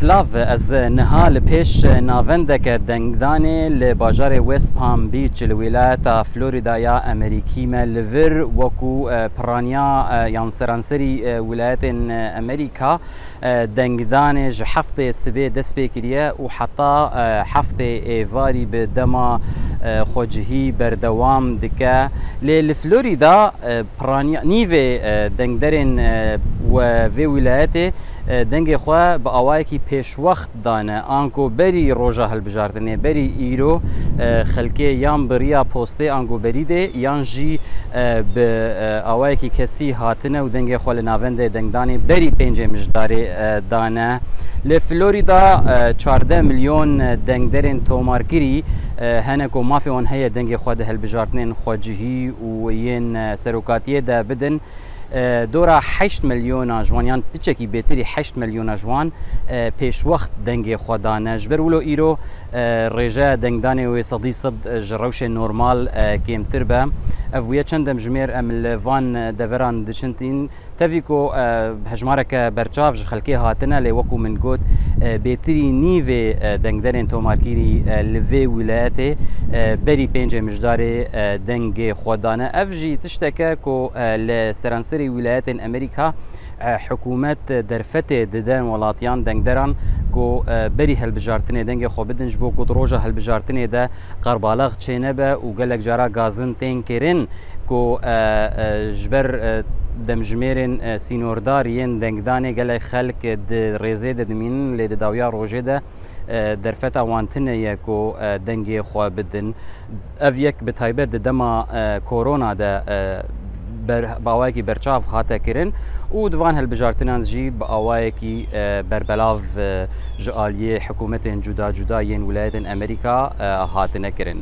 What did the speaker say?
سلاف از نهال پیش ناوندک دنگدانه لباجار ویست پام بیچ الولايات فلوریدایا امریکی ملور وکو پرانیا یان سرانسری ولایت امریکا دنگدانه هفته سبه دست بکریه و حتی هفته ایواری به دما خوجهی بردوام دکه لفلوریدا پرانیا نیو دنگدرین و وی ولایت دنگ خواه با آوایی که پیش وقت دانه آنکو بری روژه هلبجاردنه بری ایرو خلکه یان بریا پوسته آنکو بری ده یان جی به آوایی که کسی هاتنه و دنگ خواه لناونده دنگدانه بری پنج مجداره دانه لفلوریدا 14 میلیون دنگدرین تومارگیری هنکو مافی اون هیا دنگ خواه ده هلبجاردنه خواجهی و ین سروکاتیه ده بدن دورا 8 میلیون جوانیان پیچکی بهتری 8 میلیون جوان پیش وقت دنگ خودانه جبر ولو ایرو رجا دنگدانه و صدی صد جروش نورمال کمتر به اویه چندم جمیر ام وان دوران دشنتین تفیکو هجمارک برچاف خلکی هاتنه لوکو من گوت بهتری نیو دنگدرین تومارکیری لوی ولایت بری پنج مجدار دنگ خودانه افجی تشتکه کو لسرانسری ولایت امریکا حکومت درفت ددن ولاتیان دنگدران کو بری هلبجارتنه دنگ خو بدنج بو کو دروجه هلبجارتنه ده قربالغ چینه به او گلک جارا گازن تنکرین کو جبر دمجميرن سينوردار ين دنگدانه گله خلق د ريزه د دمين ل د داویا روجه ده درفتا وانتنه يكو دنگي خو بدن افيك بتايبه د دما كورونا ده باواکی برچاف هاته کرن و دوان هلبجارتنان جی باواکی بربلاف جالیه حکومت جدا جدا ین ولایت امریکا هاتنه کرن